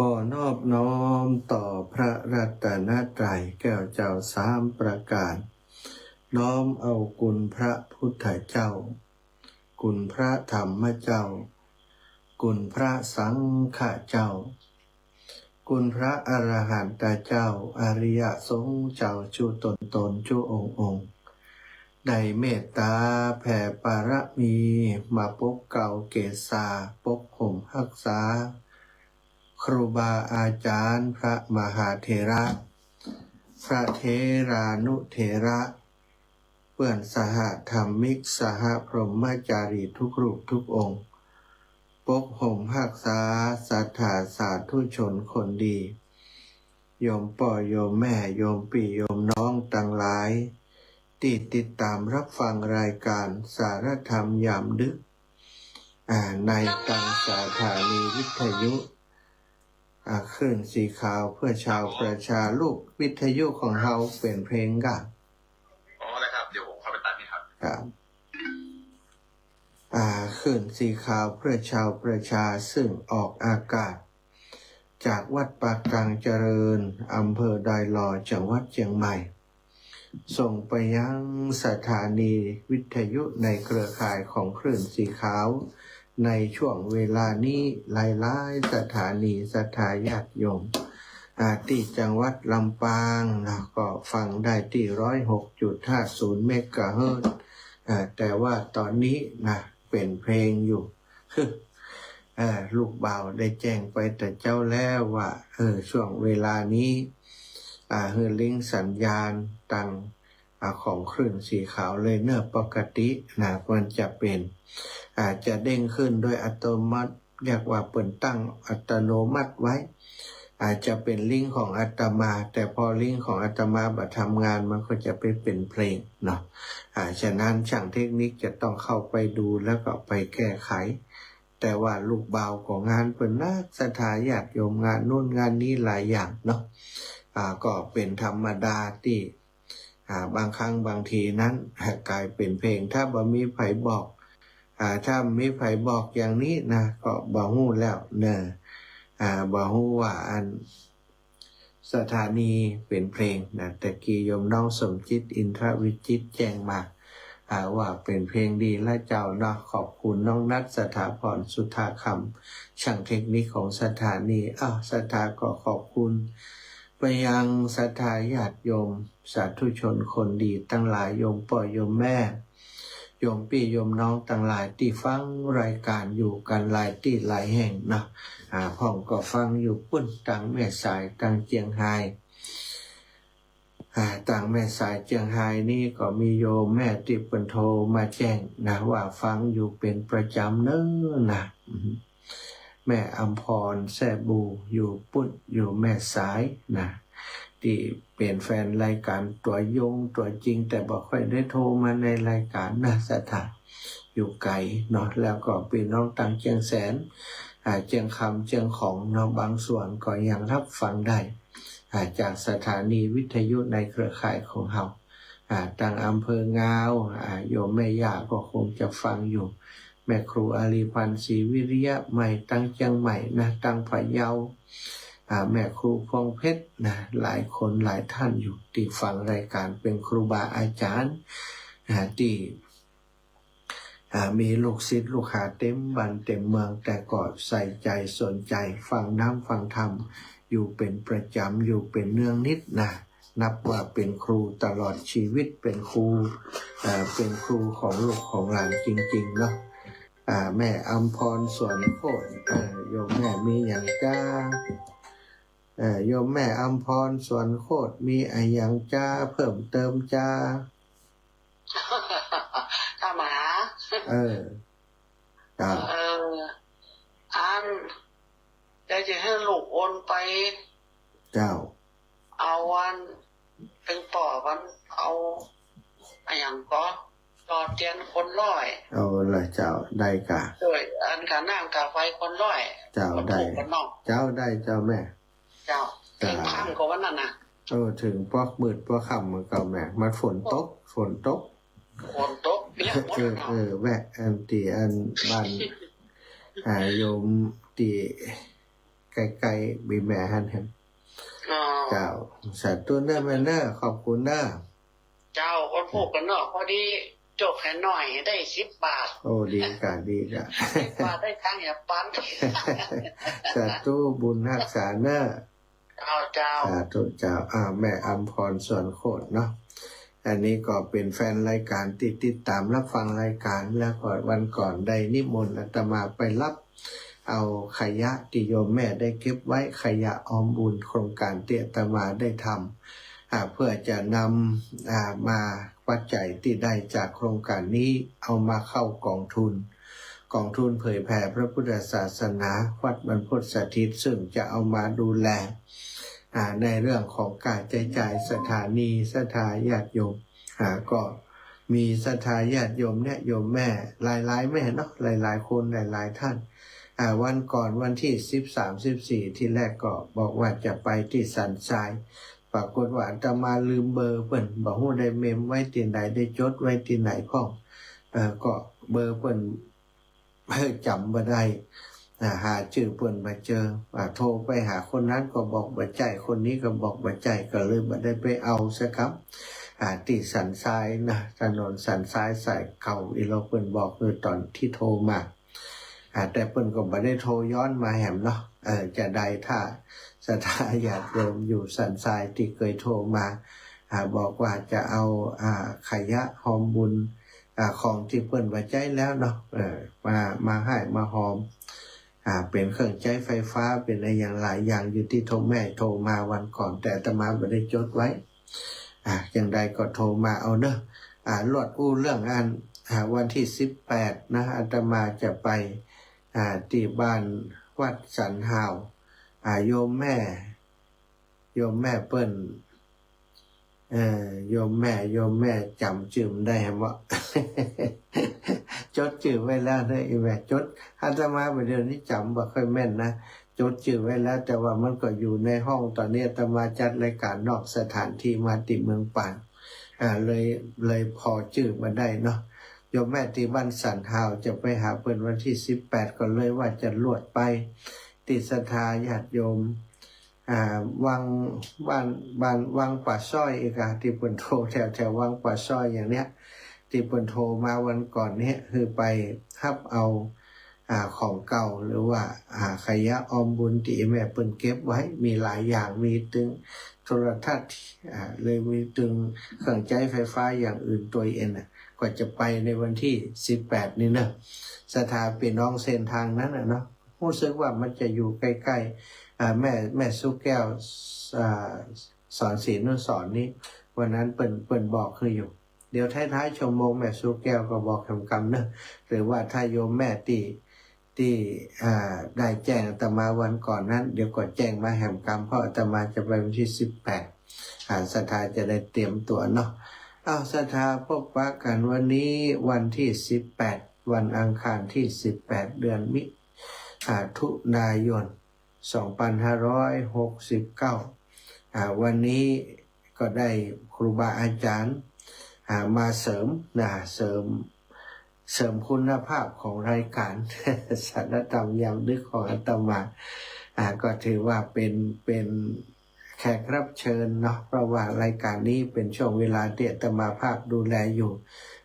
อนอบน้อมต่อพระรัตนตรัยแก้วเจ้าสามประการน้อมเอาคุณพระพุทธเจ้าคุณพระธรรมเจ้าคุณพระสังฆเจ้าคุณพระอรหันตเจ้าอริยสงฆ์เจ้าชูตนชูองค์ได้เมตตาแผ่ปารมีมาปกเก่าเกศาปกห่มรักษาครูบาอาจารย์พระมหาเถระพระเถรานุเถระเพื่อนสหธรรมิกสหพรหมจารีทุกรูปทุกองค์ปกห่มรักษาศรัทธาสาธุชนคนดีโยมพ่อโยมแม่โยมพี่โยมน้องต่างหลายที่ติดตามรับฟังรายการสารธรรมยามดึกในตังสถานีวิทยุคลื่นสีขาวเพื่อชาวประชาลูกวิทยุของเราเป็นเพลงกันอ๋อเลยครับเดี๋ยวผมเข้าไปตัดนี่ครับครับคลื่นสีขาวเพื่อชาวประชาซึ่งออกอากาศจากวัดปากกลางเจริญอำเภอดอยหล่อจังหวัดเชียงใหม่ส่งไปยังสถานีวิทยุในเครือข่ายของคลื่นสีขาวในช่วงเวลานี้หลายๆสถานีสถาญาติโยมที่จังหวัดลำปางนะก็ฟังได้ที่106.50 เมกะเฮิรตซ์แต่ว่าตอนนี้นะเป็นเพลงอยู่ ลูกบ่าวได้แจ้งไปแต่เจ้าแล้วว่าช่วงเวลานี้ลิงก์สัญญาณตังของคลื่นสีขาวเลยเนื้อปกตินะมันจะเป็นอาจจะเด้งขึ้นโดยอัตโนมัติเรียกว่าเปิดตั้งอัตโนมัติไว้อาจจะเป็นลิงก์ของอาตมาแต่พอลิงก์ของอาตมาบัดทำงานมันก็จะไปเป็นเพลงเนาะฉะนั้นช่างเทคนิคจะต้องเข้าไปดูแล้วก็ไปแก้ไขแต่ว่าลูกเบาของงานเป็นนักสถาญาติโยมงานโน่นงานนี้หลายอย่างเนาะก็เป็นธรรมดาที่บางครั้งบางทีนั้นกลายเป็นเพลงถ้าบ่มีไผบอกถ้ามีไผบอกอย่างนี้นะก็บ่ฮู้แล้วเนอะบ่ฮู้ว่าอันสถานีเป็นเพลงนะแต่กี้โยมน้องสมจิตอินทรวิจิตแจ้งมาว่าเป็นเพลงดีและเจ้าเนาะขอบคุณน้องนัทสถาพรสุธาคำช่างเทคนิคของสถานีสถาก็ขอบคุณไปยังศรัทธาญาติโยมสาธุชนคนดีตั้งหลายโยมพ่อโยมแม่โยมพี่โยมน้องตั้งหลายที่ฟังรายการอยู่กันหลายที่หลายแห่งนะพ่องก็ฟังอยู่ปุ่นต่างแม่สายต่างเจียงไฮ้ต่างแม่สายเจียงไฮ้นี่ก็มีโยมแม่ที่เปิ้นโทรมาแจ้งนะว่าฟังอยู่เป็นประจำเน้อนะแม่อัมพรแซ่บูอยู่ปุ่นอยู่แม่สายนะที่เป็นแฟนรายการตัวยงตัวจริงแต่บอกค่อยได้โทรมาในรายการนะสถานอยู่ไกลเนาะแล้วก็พี่น้องต่างเชียงแสนเชียงคำเชียงของเนาะบางส่วนก็ยังรับฟังได้จากสถานีวิทยุในเครือข่ายของเราต่างอำเภองาวโยมแม่ย่าก็คงจะฟังอยู่แม่ครูอาลีพันธ์ศรีวิริยะใหม่ตั้งเชียงใหม่นะตั้งพะเยาแม่ครูพวงเพชรนะหลายคนหลายท่านอยู่ที่ฟังรายการเป็นครูบาอาจารย์ที่มีลูกศิษย์ลูกหาเต็มบ้านเต็มเมืองแต่ก็ใส่ใจสนใจฟังน้ำฟังธรรมอยู่เป็นประจำอยู่เป็นเนืองนิดนะนับว่าเป็นครูตลอดชีวิตเป็นครูของลูกของหลานจริงๆเนาะแม่อัมพรสวนโคตรโยมแม่มีอย่างจ้าโยมแม่อัมพรสวนโคตรมีอะไรอย่างจ้าเพิ่มเติมจ้าถ้ามาจ้าอันได้จะให้ลูกโอนไปเจ้าเอาวันเป็นป่อวันเอาอย่างก็รอเตียนคนร้อยเอาละเจ้าได้กะโดยอันขาน้ำกาไฟคนร้อยเจ้าได้เจ้าได้เจ้าแม่เจ้าถึงค่ำกว่าวันนั้นนะถึงพวกมืดพวกค่ำมันก็แม่มันฝนตกเรียกหมดแม่อันตีอันบ้านโยมตี ใกล้ๆบีแม่ฮันแฮม อ๋อ เจ้าสาธุเด้อแม่เด้อขอบคุณเด้อ เจ้าคนพูดกันเนาะพอดีจกให้หน่อยได้10 บาท โอ้ดีกะดีกะ 10 บาทได้ทั้งอย่าปัน สาธุบุญรักษาเด้อ เจ้าเจ้า สาธุเจ้าแม่อำพรส่วนโคตรเนาะอันนี้ก็เป็นแฟนรายการติดตามรับฟังรายการแล้วก็วันก่อนได้นิมนต์อาตมาไปรับเอาขยะที่โยมแม่ได้เก็บไว้ขยะออมบุญโครงการที่อาตมาได้ทำเพื่อจะนำมาปัจจัยที่ได้จากโครงการนี้เอามาเข้ากองทุนเผยแผ่พระพุทธศาสนาวัดบรรพตสถิตซึ่งจะเอามาดูแลในเรื่องของการจ่ายสถานีสถาญาติโยมก็มีสถาญาติโยมเนี่ยโยมแม่หลายๆแม่เนาะหลายๆคนหลายๆท่านวันก่อนวันที่13-14ที่แรกก็บอกว่าจะไปที่สันทรายปรากฏว่าอาตมาลืมเบอร์เพิ่นบอกว่าได้เมมไว้ที่ไหนได้จดไว้ที่ไหนพ้องก็เบอร์เพิ่นจำบ่ได้หาชื่อเพิ่นมาเจอโทรไปหาคนนั้นก็บอกบ่ใจคนนี้ก็บอกบ่ใจก็เลยบ่ได้ไปเอาซะครับที่สันทรายนะถนนสันทรายสายเก่าอีเราเพิ่นบอกคือตอนที่โทรมาแต่เพิ่นก็บ่ได้โทรย้อนมาแหมเนาะจะได้ถ้าสถาญาติโยมอยู่สันทรายที่เคยโทรมาบอกว่าจะเอาขยะหอมบุญของที่เพิ่นว่าใจแล้วเนาะมาให้มาหอมเป็นเครื่องใช้ไฟฟ้าเป็นอะไรอย่างหลายอย่างอยู่ที่โทรแม่โทรมาวันก่อนแต่อาตมาไม่ได้จดไว้อย่างใดก็โทรมาเอาเนอะลวดอู้เรื่องวันที่18นะอาตมาจะไปที่บ้านวัดสันหาวโยมแม่เปิ้นโยมแม่จำชื่อได้ไหมวะ จดชื่อไว้แล้วนะอีแม่จดอาตมาเดี๋ยวนี้จำบ่ค่อยแม่นนะจดชื่อไว้แล้วแต่ว่ามันก็อยู่ในห้องตอนนี้อาตมาจัดรายการนอกสถานที่มาติเมืองปานเลยพอชื่อมาได้เนาะโยมแม่ที่บ้านสันหาวจะไปหาเพิ่นวันที่18ก็เลยว่าจะลวดไปติดศรัทธาญาติโยมวังวังป่าซ้อยอีกที่เพิ่นโทรแถววังป่าซ้อยอย่างเนี้ยที่เพิ่นโทรมาวันก่อนนี้คือไปรับเอาของเก่าหรือว่าขยะออมบุญที่แม่เปิ้นเก็บไว้มีหลายอย่างมีตึงโทรทัศน์เลยมีตึงเครื่องใช้ไฟฟ้าอย่างอื่นตัวเองก็จะไปในวันที่18นี่เนอะสถาพี่น้องเส้นทางนั้นเนาะรู้สึกว่ามันจะอยู่ใกล้ๆแม่สุแก้วสอนศีลนุสรณ์นี้วันนั้นเปิ้นบอกคืออยู่เดี๋ยวท้ายๆชั่วโมงแม่สุแก้วก็บอกคำเนอะหรือว่าถ้าโยมแม่ที่ได้แจ้งอาตมาวันก่อนนั้นเดี๋ยวก็แจ้งมาแห่งกรรมเพราะอาตมาจะไปวันที่18ศรัทธาจะได้เตรียมตัวเนาะศรัทธาพบปะกันวันนี้วันที่18วันอังคารที่18เดือนมิถุนายน2569วันนี้ก็ได้ครูบาอาจารย์มาเสริมคุณภาพของรายการ สารธรรมยามดึกของอาตมาก็ถือว่าเป็นแขกรับเชิญเนาะเพราะว่ารายการนี้เป็นช่วงเวลาที่อาตมาภาคดูแลอยู่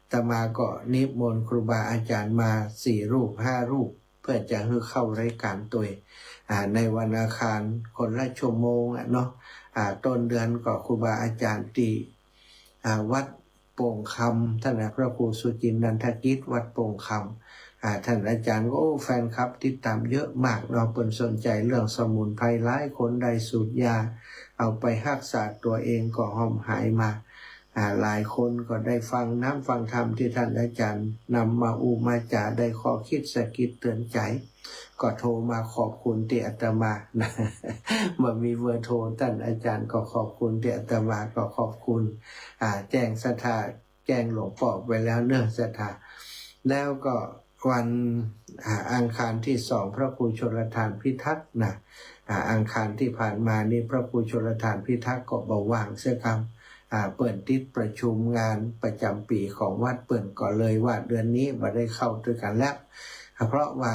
อาตมาก็นิมนต์ครูบาอาจารย์มา4 รูป 5 รูปเพื่อจะให้เข้ารายการตัวในวันอังคารคนละชั่วโมงเนาะต้นเดือนก็ครูบาอาจารย์ที่วัดโป่งคำท่านพระครูสุจินนันทกิจวัดโป่งคำท่านอาจารย์ก็แฟนคลับติดตามเยอะมากเราเปิดสนใจเรื่องสมุนไพรหลายคนได้สูตรยาเอาไปรักษาตัวเองก็หอมหายมาหลายคนก็ได้ฟังน้ำฟังธรรมที่ท่านอาจารย์นำมาอุมาจาได้ข้อคิดสะกิดเตือนใจก็โทรมาขอบคุณที่อาตมาเมื่อมีเบอร์โทรท่านอาจารย์ก็ขอบคุณที่อาตมาก็ขอบคุณแจ้งศรัทธาแจ้งหลวงพ่อไปแล้วเนื่องศรัทธาแล้วก็วันอังคารที่2พระครูชลทานพิทักษ์อังคารที่ผ่านมานี่พระครูชลทานพิทักษ์ก็เบาว่างเสียครับเปิดติดประชุมงานประจำปีของวัดเปิ่นก็เลยว่าเดือนนี้มาได้เข้าด้วยกันแล้วเพราะว่า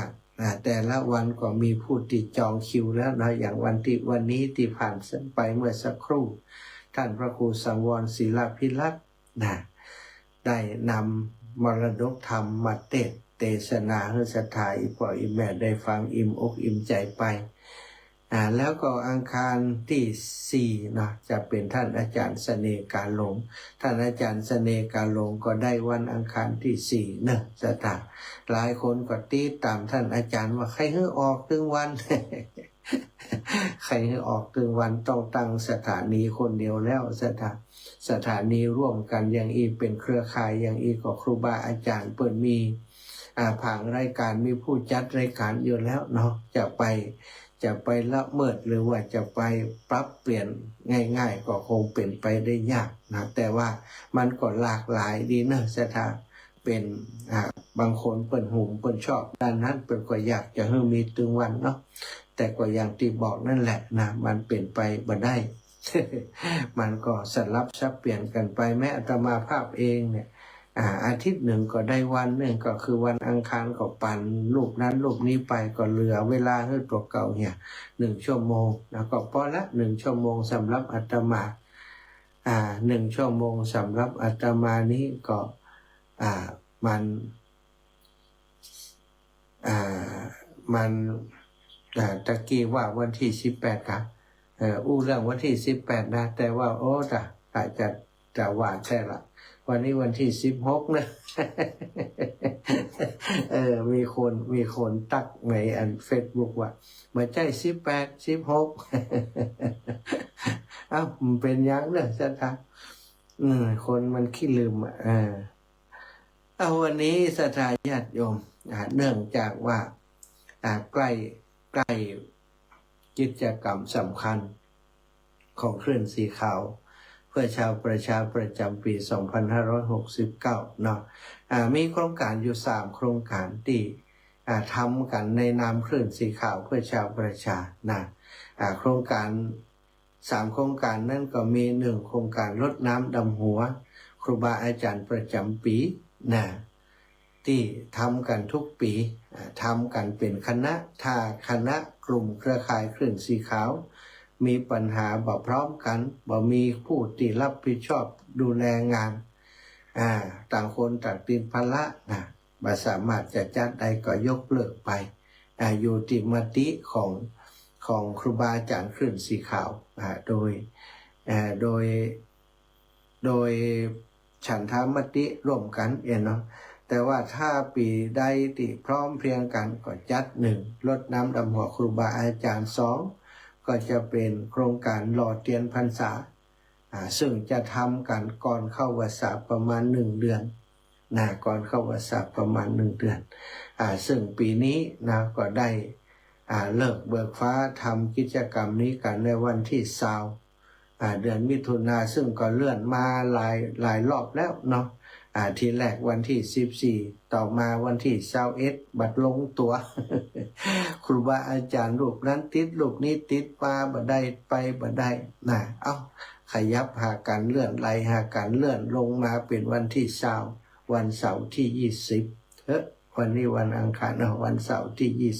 แต่ละวันก็มีผู้ติดจองคิวแล้วนะอย่างวันนี้ที่ผ่านไปเมื่อสักครู่ท่านพระครูสังวรศิลพิลักษ์ได้นำมรดกธรรมมาเทศนาให้ศรัทธาอีพ่ออีแม่ได้ฟังอิ่มอกอิ่มใจไปแล้วก็อังคารที่4นะจะเป็นท่านอาจารย์เสน่ห์การหลงท่านอาจารย์เสน่ห์การหลงก็ได้วันอังคารที่4นะศรัทธาหลายคนก็ตีตามท่านอาจารย์ว่าใครให้ออกถึงวัน ใครให้ออกถึงวันต้องตั้งสถานีคนเดียวแล้วสถานีร่วมกันอย่างอีเป็นเครือข่ายอย่างอีก็ครูบาอาจารย์เปิดมีผังรายการมีผู้จัดรายการอยู่แล้วเนาะจะไปละเมิดหรือว่าจะไปปรับเปลี่ยนง่ายๆก็คงเป็นไปได้ยากนะแต่ว่ามันก็หลากหลายดีนะสถาเป็นบางคนเปิดหูเปิดชอบด้านนั้นเปิดก็อยากจะให้มีตึงวันเนาะแต่ก็อย่างที่บอกนั่นแหละนะมันเป็นไปบ่ได้ มันก็สลับซับเปลี่ยนกันไปแม้อาตมาภาพเองเนี่ยอาทิตย์หนึ่งก็ได้วันหนึ่งก็คือวันอังคารก็ปั่นรูปนั้นรูปนี้ไปก็เหลือเวลาให้ตัวเก่าเนี่ย1 ชั่วโมงแล้วก็พอละ1 ชั่วโมงสำหรับอาตมา1 ชั่วโมงสำหรับอาตมานี้ก็มันตะกี้ว่าวันที่18ครับเรื่องวันที่18นะแต่ว่าโอ้อาจจะว่าใช่ละวันนี้วันที่16นะ มีคนตักในFacebook ว่าไม่ใช่18 16 เอ้ามันเป็นยังเนอะสถาคนมันขี้ลืมวันนี้สถาญาติโยมเนื่องจากว่าใกล้กิจกรรมสำคัญของคลื่นสีขาวเพื่อชาวประชาประจำปี 2569 เนาะมีโครงการอยู่3 โครงการที่ทำกันในนามคลื่นสีขาวเพื่อชาวประชานะโครงการ3 โครงการนั่นก็มี1 โครงการรดน้ำดำหัวครูบาอาจารย์ประจำปีนะที่ทำกันทุกปีทำกันเป็นคณะถ้าคณะกลุ่มเครือข่ายคลื่นสีขาวมีปัญหาบ่พร้อมกันบ่มีผู้ที่รับผิดชอบดูแลงานต่างคนต่างติดภาระบ่สามารถจะจัดได้ก็ยกเลิกไปอยู่ที่มติของครูบาอาจารย์คลื่นสีขาวโดยฉันทามติร่วมกันเนาะแต่ว่าถ้าปีใดที่พร้อมเพรียงกันก็จัด1รดน้ำดำหัวครูบาอาจารย์2ก็จะเป็นโครงการหล่อเทียนพรรษาซึ่งจะทำกันก่อนเข้าพรรษาประมาณ1 เดือนก่อนเข้าพรรษาประมาณ1 เดือนซึ่งปีนี้ก็ได้เลิกเบิกฟ้าทำกิจกรรมนี้กันในวันที่20เดือนมิถุนาซึ่งก็เลื่อนมาหลายรอบแล้วเนาะทีแรกวันที่14ต่อมาวันที่21บัดลงตัว ครูบาอาจารย์รูปนั้นติดรูปนี้ติดมาบ่ได้ไปบ่ได้ขยับหาการเลื่อนหาการเลื่อนลงมาเป็นวันที่20วันเสาร์ที่20วันนี้วันอังคารวันเสาร์ที่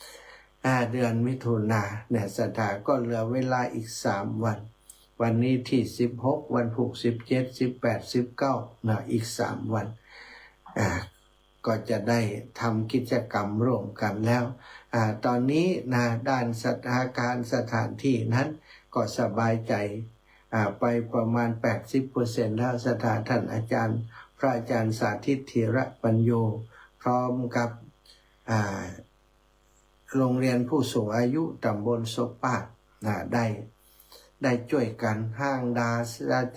20เดือนมิถุนาเนี่ยศรัทธาก็เหลือเวลาอีก3 วันนี้ที่16วันพุธ17 18 19อีก3 วันก็จะได้ทำกิจกรรมร่วมกันแล้วตอนนี้ด้านสถานที่นั้นก็สบายใจไปประมาณ 80% แล้วสถานท่านอาจารย์พระอาจารย์สาธิตธีระปัญโยพร้อมกับโรงเรียนผู้สูงอายุตำบลโซปาดได้ช่วยกันห้าง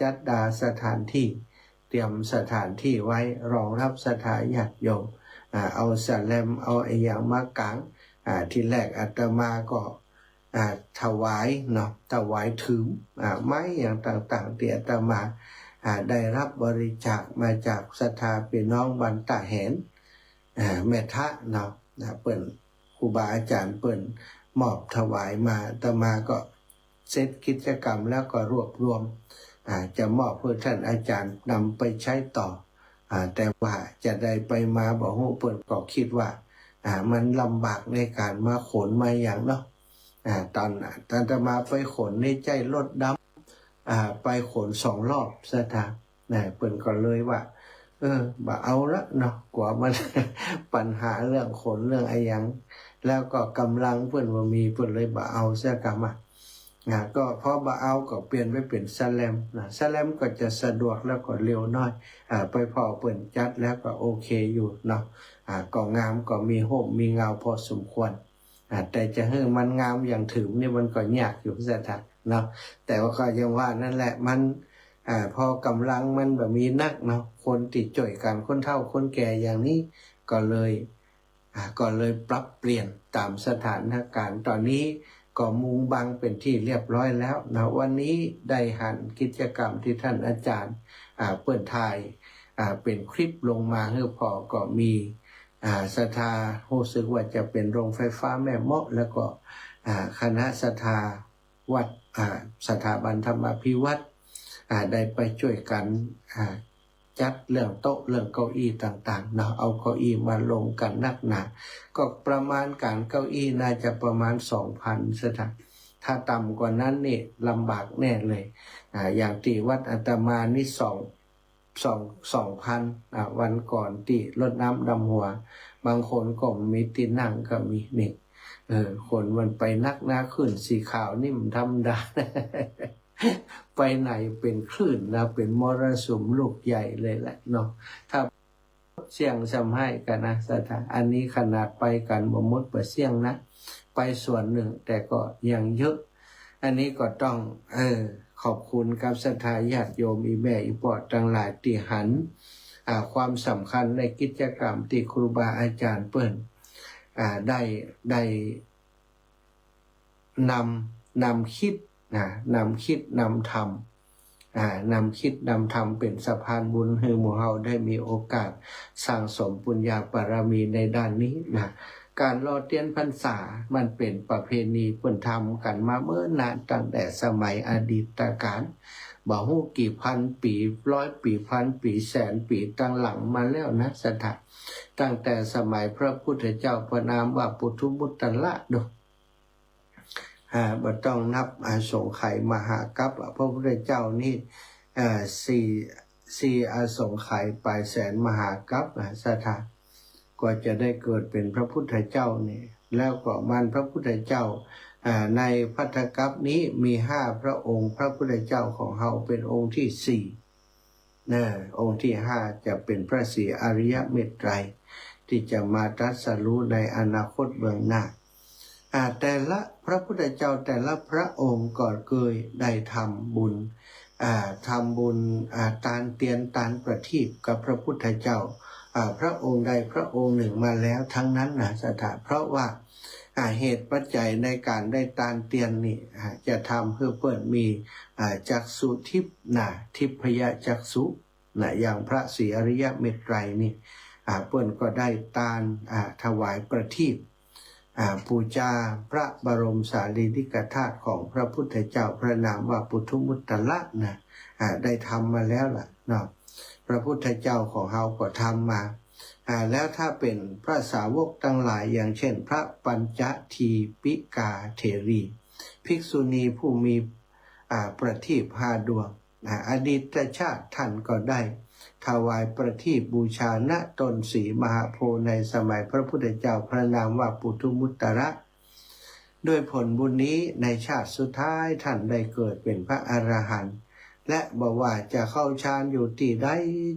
จัดสถานที่เตรียมสถานที่ไว้รองรับสถานญาติโยมเอาสแลมเอาอย่างมากางที่แรกอาตมาก็ถวายถึงไม้อย่างต่างๆที่อาตมาได้รับบริจาคมาจากศรัทธาพี่น้องบ้านตาแหนแม่ทะเปิ่นครูบาอาจารย์เปิ่นมอบถวายมาอาตมาก็เสร็จกิจกรรมแล้วก็รวบรวมจะมอบเพื่อท่านอาจารย์นำไปใช้ต่อแต่ว่าจะได้ไปมาบอกฮู้เปิ่นก็คิดว่า มันลำบากในการมาขนมาอย่างเนาะตอนจะมาไปขนในใจรถดำไปขน2 รอบสถานเปิ่นก็เลยว่าบ่เอาละเนาะกว่ามัน ปัญหาเรื่องขนเรื่องอะไรอย่างแล้วก็กำลังเพิ่นว่ามีเพิ่นเลยบ่เอาเสียกรรมก็พอบ่เอาก็เปลี่ยนไปเป็นสแลมสแลมก็จะสะดวกแล้วก็เร็วน้อยไปพอเปิ่นจัดแล้วก็โอเคอยู่เนาะก็งามก็มีโฮมมีเงาพอสมควรแต่จะให้มันงามอย่างถึงนี่มันก็ยากอยู่ซะท่านเนาะแต่ว่าก็ยังว่านั่นแหละมันพอกำลังมันแบบมีนักเนาะคนติดจ่อยกันคนเฒ่าคนแก่อย่างนี้ก็เลยปรับเปลี่ยนตามสถานการณ์ตอนนี้ก็มุงบังเป็นที่เรียบร้อยแล้วนะวันนี้ได้หันกิจกรรมที่ท่านอาจารย์เปิดถ่ายเป็นคลิปลงมาให้พอก็มีศรัทธารู้สึกว่าจะเป็นโรงไฟฟ้าแม่เมาะแล้วก็คณะศรัทธาวัดสถาบันธรรมพิวัตรได้ไปช่วยกันจัดเรื่องโต๊ะเรื่องเก้าอี้ต่างๆเนาะเอาเก้าอี้มาลงกันนักหนาก็ประมาณการเก้าอี้น่าจะประมาณ 2,000 สถานถ้าต่ำกว่านั้นนี่ลำบากแน่เลยอย่างที่วัดอาตมานี่2,000วันก่อนที่รดน้ำดำหัวบางคนก็มีที่นั่งก็มีนี่คนมันไปนักหน้าขึ้นสีขาวนี่มันธรรมดา ไปไหนเป็นคลื่นนะเป็นมรสุมลูกใหญ่เลยแหละเนาะถ้าเสี่ยงทำให้กันนะสถานอันนี้ขนาดไปกันบ่มดเปิดเสี่ยงนะไปส่วนหนึ่งแต่ก็ยังเยอะอันนี้ก็ต้องขอบคุณกับศรัทธาญาติโยมอีแม่อีปอดทั้งหลายที่หันความสำคัญในกิจกรรมที่ครูบาอาจารย์เปิ้นได้นำคิดนำคิดนำทำนำคิดนำทำเป็นสะพานบุญให้หมู่เฮาได้มีโอกาสสร้างสมปุญญาบารมีในด้านนี้นะการรอเตียนพรรษามันเป็นประเพณีเพิ่นทำกันมาเมื่อนานตั้งแต่สมัยอดีตการบ่ฮู้กี่พันปี100 ปีพันปีแสนปีตั้งหลังมาแล้วนะสถานตั้งแต่สมัยพระพุทธเจ้าพระนามว่าปุถุมุตตละโดบ่ต้องนับสงไขยมหากัปพระพุทธเจ้านี่สี่สงไขยปลายแสนมหากัปสถานก็จะได้เกิดเป็นพระพุทธเจ้านี่แล้วก็มันพระพุทธเจ้าในภัททกัปนี้มี5พระองค์พระพุทธเจ้าของเฮาเป็นองค์ที่4องค์ที่5จะเป็นพระศรีอริยเมตไตรที่จะมาตรัสรู้ในอนาคตเบื้องหน้าแต่ละพระพุทธเจ้าแต่ละพระองค์ก็เคยได้ทำบุญตานเตียนตานประทีปกับพระพุทธเจ้าพระองค์ใดพระองค์หนึ่งมาแล้วทั้งนั้นนะสถานเพราะว่าเหตุปัจจัยในการได้ตานเตียนนี่จะทำเพื่อเปิดมีจักษุทิพย์ทิพยจักษุอย่างพระศรีอริยเมตไตรนี่เปิ้นก็ได้ตานถวายประทีปบูชาพระบรมสารีริกธาตุของพระพุทธเจ้าพระนามว่าปุถุมุตตละได้ทำมาแล้วล่ะเนาะพระพุทธเจ้าของเฮาก็ทำมาแล้วถ้าเป็นพระสาวกทั้งหลายอย่างเช่นพระปัญจทีปิกาเถรีภิกษุณีผู้มีประทีป5 ดวงอดีตชาติท่านก็ได้ถวายประทีปบูชาณต้นศรีมหาโพธิ์ในสมัยพระพุทธเจ้าพระนามว่าปุถุมุตตระด้วยผลบุญนี้ในชาติสุดท้ายท่านได้เกิดเป็นพระอรหันต์และบอกว่าจะเข้าฌานอยู่ที่ใด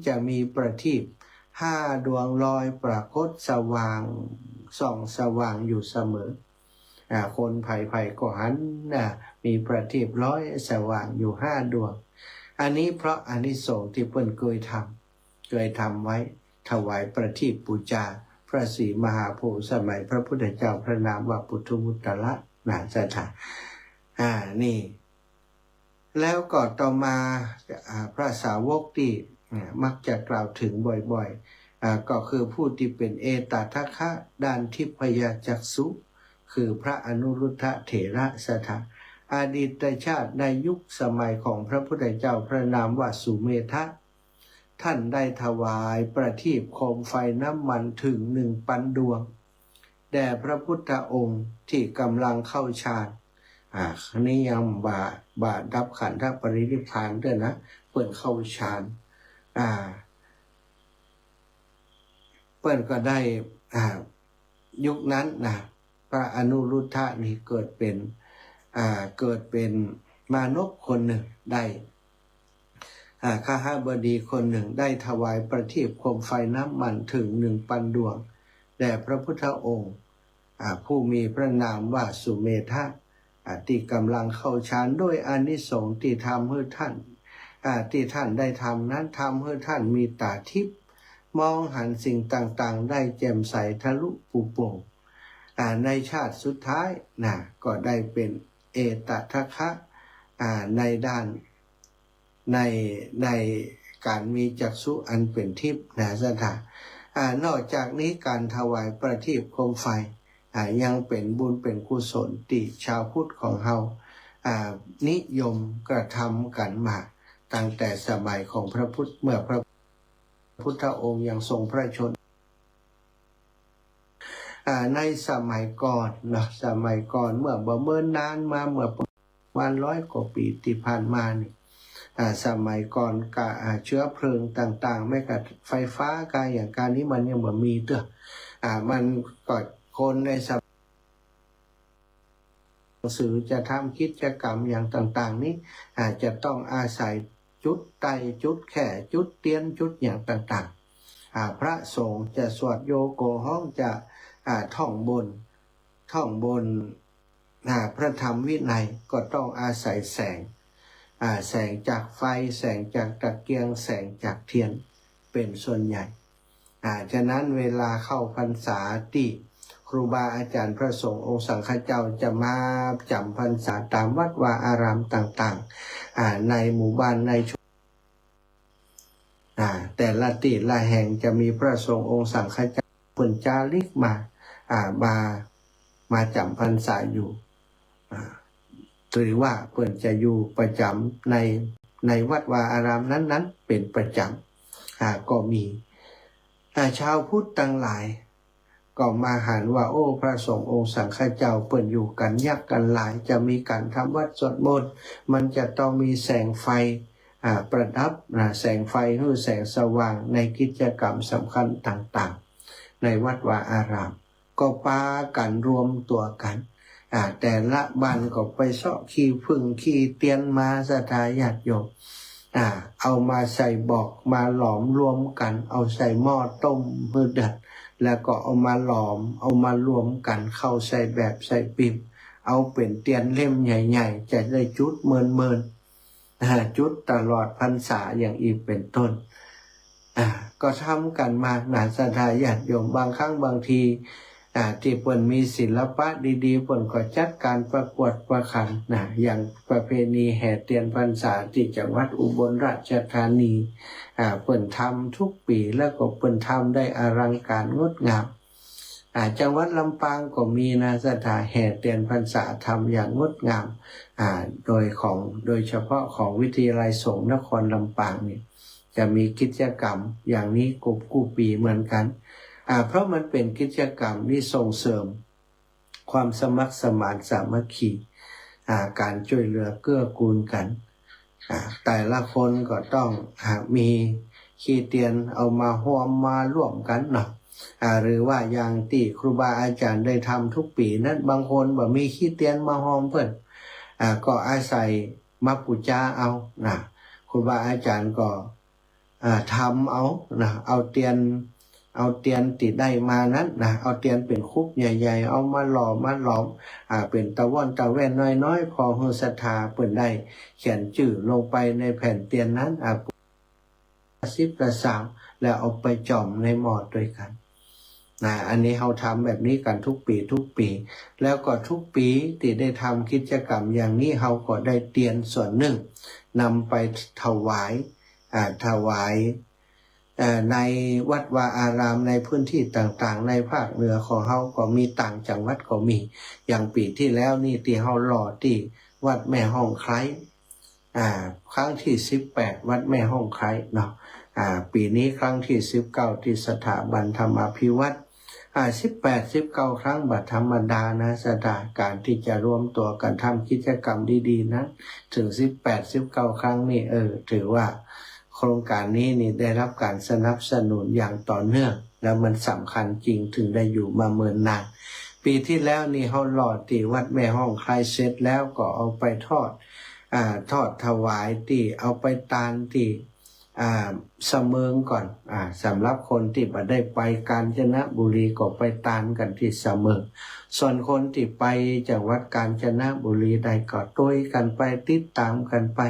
จะมีประทีป5 ดวงลอยปรากฏสว่างส่องสว่างอยู่เสมอคนไผ่ก็หันมีประทีปลอยสว่างอยู่5 ดวงอันนี้เพราะอานิสงส์ที่เพิ่นเคยทำไว้ถวายประทีปบูชาพระศรีมหาโพธิ์สมัยพระพุทธเจ้าพระนามว่าปุถุมุตตละสถานนี่แล้วก็ต่อมาพระสาวกที่มักจะกล่าวถึงบ่อยๆก็คือผู้ที่เป็นเอตทัคคะด้านทิพยจักษุคือพระอนุรุทธเถระสถานอดีตชาติในยุคสมัยของพระพุทธเจ้าพระนามว่าสุเมธะท่านได้ถวายประทีปโคมไฟน้ำมันถึง 1,000 ดวง แด่พระพุทธองค์ที่กำลังเข้าฌานนี้ยังบาดับขันธปรินิพพานด้วยนะเปิ่นเข้าฌานเปิ่นก็ได้ยุคนั้นนะพระอนุรุทธะนี่เกิดเป็นมานพคนหนึ่งได้ข้าบดีคนหนึ่งได้ถวายประทีปโคมไฟน้ำมันถึง1,000 ดวงแด่พระพุทธองค์ผู้มีพระนามว่าสุเมธะที่กำลังเข้าฌานด้วยอานิสงส์ที่ทำให้ท่านที่ท่านได้ทำนั้นทำให้ท่านมีตาทิพย์มองหันสิ่งต่างๆได้แจ่มใสทะลุปุโปร่งในชาติสุดท้ายก็ได้เป็นเอตทัคคะในด้านในการมีจักษุอันเป็นทิพย์สถานอกจากนี้การถวายประทีปโคมไฟยังเป็นบุญเป็นกุศลที่ชาวพุทธของเรานิยมกระทำกันมาตั้งแต่สมัยของพระพุทธเมื่อพระพุทธองค์ยังทรงพระชนในสมัยก่อนสมัยก่อนเมื่อเมื่อนานมาเมื่อประมาณ100 กว่าปีที่ผ่านมานี่สมัยก่อนกับเชื้อเพลิงต่างๆไม่กับไฟฟ้ากายอย่างการนี้มันยังบ่มีเด้อมันก็คนในสมัยสื่อจะทำกิจกรรมอย่างต่างๆนี้จะต้องอาศัยจุดไตจุดแข่จุดเตียนจุดอย่างต่างๆพระสงฆ์จะสวดโยโกห้องจะท่องบนพระธรรมวินัยก็ต้องอาศัยแสงจากไฟแสงจากตะเกียงแสงจากเทียนเป็นส่วนใหญ่ฉะนั้นเวลาเข้าพรรษาที่ครูบาอาจารย์พระสงฆ์องค์สังฆเจ้าจะมาจำพรรษาตามวัดวาอารามต่างๆในหมู่บ้านในชุมแต่ละที่ละแห่งจะมีพระสงฆ์องค์สังฆเจ้าเพิ่นจาริกมาจำพรรษาอยู่หรือว่าเพิ่นจะอยู่ประจำในวัดวาอารามนั้นๆเป็นประจำก็มีชาวพุทธทั้งหลายก็มาหันว่าโอ้พระสงฆ์องค์สังฆเจ้าเปิ่นอยู่กันยากกันหลายจะมีการทำวัดสวดมนต์มันจะต้องมีแสงไฟประดับแสงไฟหรือแสงสว่างในกิจกรรมสำคัญต่างๆในวัดวาอารามก็พากันรวมตัวกันแต่ละบ้านก็ไปเสาะขี้ผึ้งขี้เตียนมาศรัทธาญาติโยมเอามาใส่บอกมาหลอมรวมกันเอาใส่หม้อต้มเพื่อเดือดแล้วก็เอามาหลอมเอามารวมกันเข้าใส่แบบใส่ปิ่มเอาเป็นเตียนเล่มใหญ่ๆจะได้จุดเมินจุดตลอดพรรษาอย่างอีกเป็นต้นก็ทำกันมาศรัทธาญาติโยมบางครั้งบางทีที่เปิ่นมีศิลปะดีๆเปิ่นก็จัดการประกวดประขันอย่างประเพณีแห่เทียนพรรษาที่จังหวัดอุบลราชธานีเปิ่นทำทุกปีแล้วก็เปิ่นทำได้อลังการงดงามจังหวัดลำปางก็มีสถานแห่เทียนพรรษาทำอย่างงดงามโดยเฉพาะของวิทยาลัยสงฆ์นครลำปางนี่จะมีกิจกรรมอย่างนี้กู้ปีเหมือนกันเพราะมันเป็นกิจกรรมที่ส่งเสริมความสมัครสมานสามัคคีการช่วยเหลือเกื้อกูลกันแต่ละคนก็ต้องมีขี้เตียนเอามาห่วมมาร่วมกันเนาะหรือว่าอย่างที่ครูบาอาจารย์ได้ทำทุกปีนั้นบางคนบ่มีขี้เตียนมาห่อมเพิ่นก็อาศัยมาปูจาเอาครูบาอาจารย์ก็ทำเอาเตียนติดได้มานั้นเอาเตียนเป็นคุกใหญ่ๆเอามาหลอมเป็นตะว่อนตะแว่นน้อยๆพอเฮาศรัทธาเปิ่นได้เขียนชื่อลงไปในแผ่นเตียนนั้น10 กระสาวแล้วเอาไปจ่อมในหม้อด้วยกันอันนี้เฮาทำแบบนี้กันทุกปีแล้วก็ทุกปีที่ได้ทำกิจกรรมอย่างนี้เฮาก็ได้เตียนส่วนหนึ่งนำไปถวายในวัดวาอารามในพื้นที่ต่างๆในภาคเหนือของเฮาก็มีต่างจังหวัดก็มีอย่างปีที่แล้วนี่ที่เฮาหล่อที่วัดแม่ห้องไคร้ครั้งที่18วัดแม่ห้องไคร้เนาะปีนี้ครั้งที่19ที่สถาบันธรรมาภิวัตน์ 18-19 ครั้งบัดธรรมดานะสถานการที่จะรวมตัวกันทำกิจกรรมดีๆนะถึง18-19 ครั้งนี่ถือว่าโครงการนี้นี่ได้รับการสนับสนุนอย่างต่อเนื่องแล้วมันสำคัญจริงถึงได้อยู่มาเมินนานปีที่แล้วนี่เขาหล่อที่วัดแม่ห้องคลายเสร็จแล้วก็เอาไปทอดถวายที่เอาไปตานที่เสมิงก่อนสำหรับคนที่มาได้ไปกาญจนบุรีก็ไปตานกันที่เสมิงส่วนคนที่ไปจังหวัดกาญจนบุรีใดก็ต้วยกันไปติดตามกันไป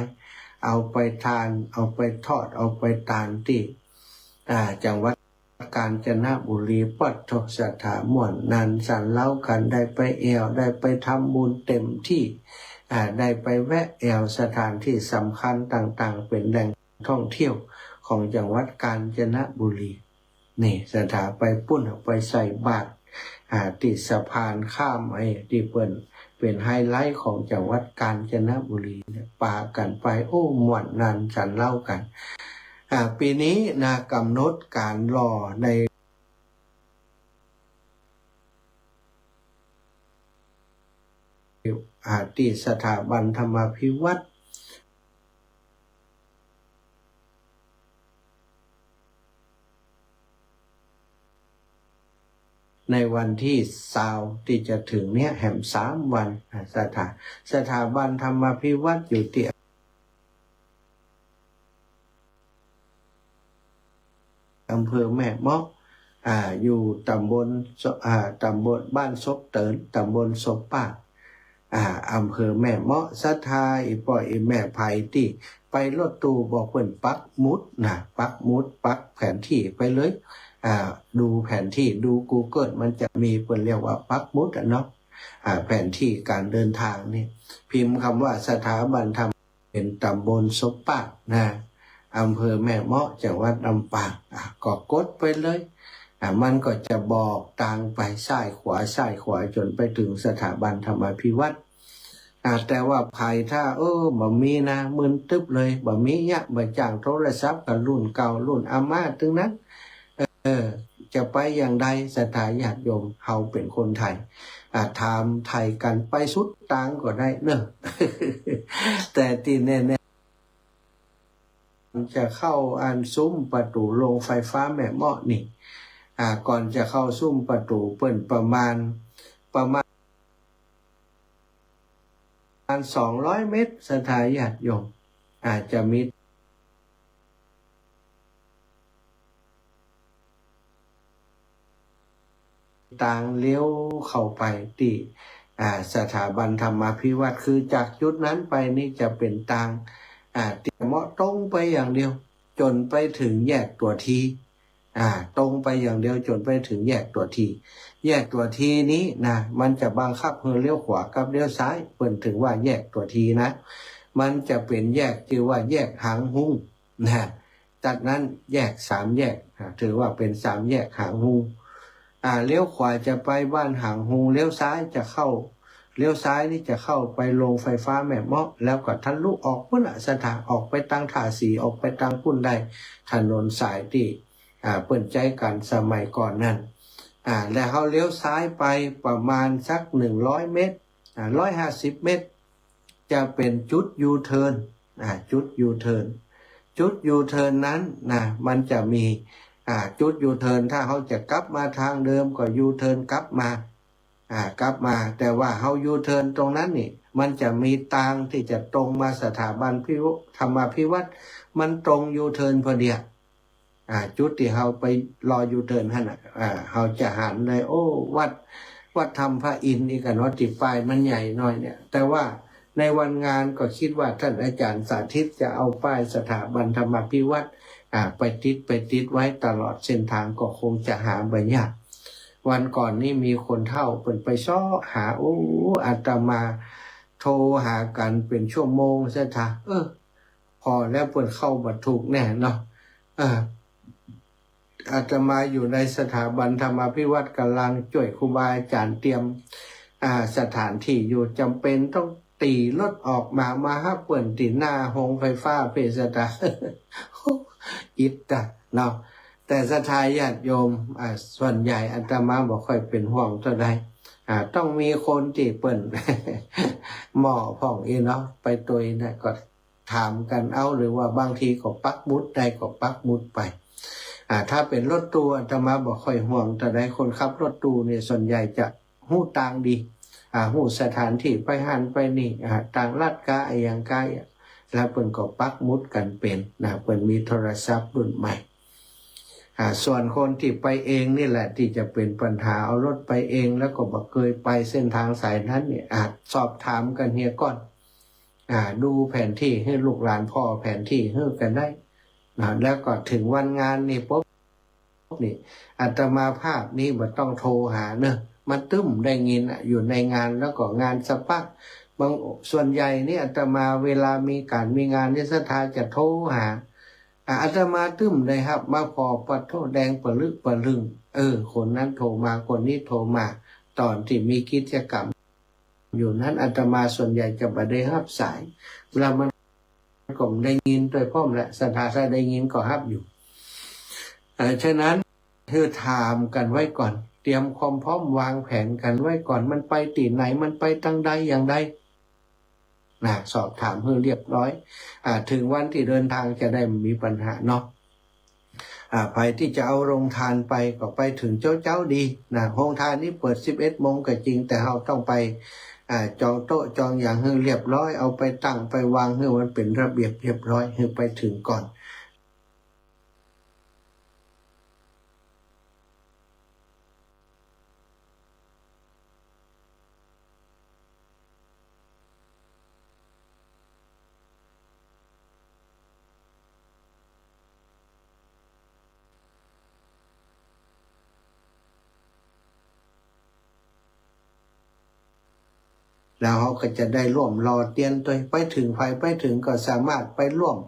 เอาไปทานเอาไปทอดเอาไปตานที่จังหวัดกาญจนบุรีปัดทศถาม่วนนันสันเล่ากันได้ไปแอวได้ไปทำบุญเต็มที่ได้ไปแวะแอวสถานที่สำคัญต่างๆเป็นแหล่งท่องเที่ยวของจังหวัดกาญจนบุรีนี่สถานไปปุ้นไปใส่บาตรติดสะพานข้ามที่เป็นไฮไลท์ของจังหวัดกาญจนบุรีปากันไปโอ้ม่วนนันสันเล่ากันปีนี้กำหนดการรอในที่สถาบันธรรมาภิวัตน์ในวันที่20ที่จะถึงเนี้ยแหม3 วันสถาบันธรรมาภิวัตน์อยู่ที่อำเภอแม่เมาะอยู่ตำบลบ้านซบเตินตำบลซบป่าอำเภอแม่เมาะศรัทธาอีปอยอีแม่ไผ่ที่ไปรถตู้บอกเพิ่นปักหมุดปักแผนที่ไปเลยดูแผนที่ดู Google มันจะมีเพิ่นเรียกว่าปักหมุดเนาะแผนที่การเดินทางนี่พิมพ์คำว่าสถาบันธรรมเป็นตำบลซบป่าอำเภอแม่เมาะจังหวัดลำปางก็กดไปเลยมันก็จะบอกทางไปซ้ายขวาจนไปถึงสถาบันธรรมาภิวัตน์แต่ว่าภัยถ้าบ่มีนะมึนตึ๊บเลยบ่มียะบ่จ้างโทรศัพท์กับรุ่นเก่ารุ่นอาม่าถึงนั้นจะไปอย่างใดศรัทธาญาติโยมเฮาเป็นคนไทยถามไทยกันไปสุดต่างก็ได้เนอะ แต่ที่แน่จะเข้าซุ้มประตูโรงไฟฟ้าแม่เมาะนี่ก่อนจะเข้าซุ้มประตูเปิ้นประมาณ200 เมตรสถาญาติโยมอาจจะมีทางเลี้ยวเข้าไปที่สถาบันธรรมาภิวัตน์คือจากจุดนั้นไปนี่จะเป็นทางที่เหมาะตรงไปอย่างเดียวจนไปถึงแยกตัวทีตรงไปอย่างเดียวจนไปถึงแยกตัวทีนี้นะมันจะบังคับให้เลี้ยวขวากับเลี้ยวซ้ายเปิ่นถึงว่าแยกตัวทีนะมันจะเป็นแยกชื่อว่าแยกหางหุ้งจากนั้นแยก3 แยกถือว่าเป็น3 แยกหางหุ้งเลี้ยวขวาจะไปบ้านหางหุ้งเลี้ยวซ้ายนี่จะเข้าไปโรงไฟฟ้าแม่เมาะแล้วก็ทะลุออกพุ่นสถานออกไปทางท่าสีออกไปทางพุ่นได้ถนนสายที่เปิ่นใจกันสมัยก่อนนั้นแล้วเขาเลี้ยวซ้ายไปประมาณสัก100 เมตร150 เมตรจะเป็นจุดยูเทิร์นจุดยูเทิร์นนั้นมันจะมีจุดยูเทิร์นถ้าเขาจะกลับมาทางเดิมก็ยูเทิร์นกลับมาแต่ว่าเขายูเทิร์นตรงนั้นนี่มันจะมีทางที่จะตรงมาสถาบันธรรมาภิวัตน์มันตรงยูเทิร์นพอดีจุดที่เขาไปรอยูเทิร์นหั่นเขาจะหันเลยวัดธรรมพระอินทร์นี่กันว่าติดป้ายมันใหญ่หน่อยเนี่ยแต่ว่าในวันงานก็คิดว่าท่านอาจารย์สาธิตจะเอาป้ายสถาบันธรรมาภิวัตน์ไปติดไว้ตลอดเส้นทางก็คงจะหาบ่ยากวันก่อนนี่มีคนเฒ่าเพิ่นไปซ้อหาอาตมาโทรหากันเป็นชั่วโมงซะท่าพอแล้วเพิ่นเข้าบ่ถูกแน่เนาะอาตมาอยู่ในสถาบันธรรมาภิวัตน์กำลังช่วยครูบาอาจารย์เตรียมสถานที่อยู่จำเป็นต้องตีรถออกมาหาเปิ่นตีหน้าโรงไฟฟ้าเพชรดาอิดเนาะ แต่ศรัทธาญาติโยมส่วนใหญ่อาตมาบ่ค่อยเป็นห่วงเท่าใดต้องมีคนที่เปิ้น หม้อพ่องเนาะไปตัวนะก็ถามกันเอาหรือว่าบางทีก็ปักมุดได้ก็ปักมุดไปถ้าเป็นรถตู้อาตมาบ่ค่อยห่วงแต่ใดคนขับรถตู้เนี่ยส่วนใหญ่จะฮู้ต่างดีฮู้สถานที่ไปหันไปนี่ต่างลัดกะอย่างกายแล้วเปิ้นก็ปักมุดกันเป็นเปิ้นมีโทรศัพท์รุ่นใหม่ส่วนคนที่ไปเองนี่แหละที่จะเป็นปัญหาเอารถไปเองแล้วก็บ่เคยไปเส้นทางสายนั้นเนี่ยสอบถามกันเฮียก่อนดูแผนที่ให้ลูกหลานพ่อแผนที่ให้กันได้แล้วก็ถึงวันงานนี่ปุ๊บนี่อาตมาภาพนี่บ่ต้องโทรหาเนอะมันตึ้มได้ยินอยู่ในงานแล้วก็งานสักพักบางส่วนใหญ่นี่อาตมาเวลามีการมีงานที่ศรัทธาจะโทรหาอาตมาตึ้มเลยครับมาพอปัดโทษแดงปะลึกปะลึงคนนั้นโทรมาคนนี้โทรมาตอนที่มีกิจกรรมอยู่นั้นอาตมาส่วนใหญ่จะบ่ได้รับสายเวลามันก็ได้ยินโดยพร้อมแหละศรัทธาถ้าได้ยินก็รับอยู่ฉะนั้นคือถามกันไว้ก่อนเตรียมความพร้อมวางแผนกันไว้ก่อนมันไปตีไหนมันไปทางใดอย่างใดสอบถามให้เรียบร้อยถึงวันที่เดินทางจะได้มีปัญหาเนาะไปที่จะเอาโรงทานไปก็ไปถึงเจ้าดีโรงทานนี้เปิด 11 โมงก็จริงแต่เราต้องไปจองโต๊ะจองอย่างให้เรียบร้อยเอาไปตั้งไปวางให้มันเป็นระเบียบเรียบร้อยให้ไปถึงก่อนแล้วเขาก็จะได้ร่วมรอเตียนตัวไปถึงไปถึงก็สามารถไปร่วม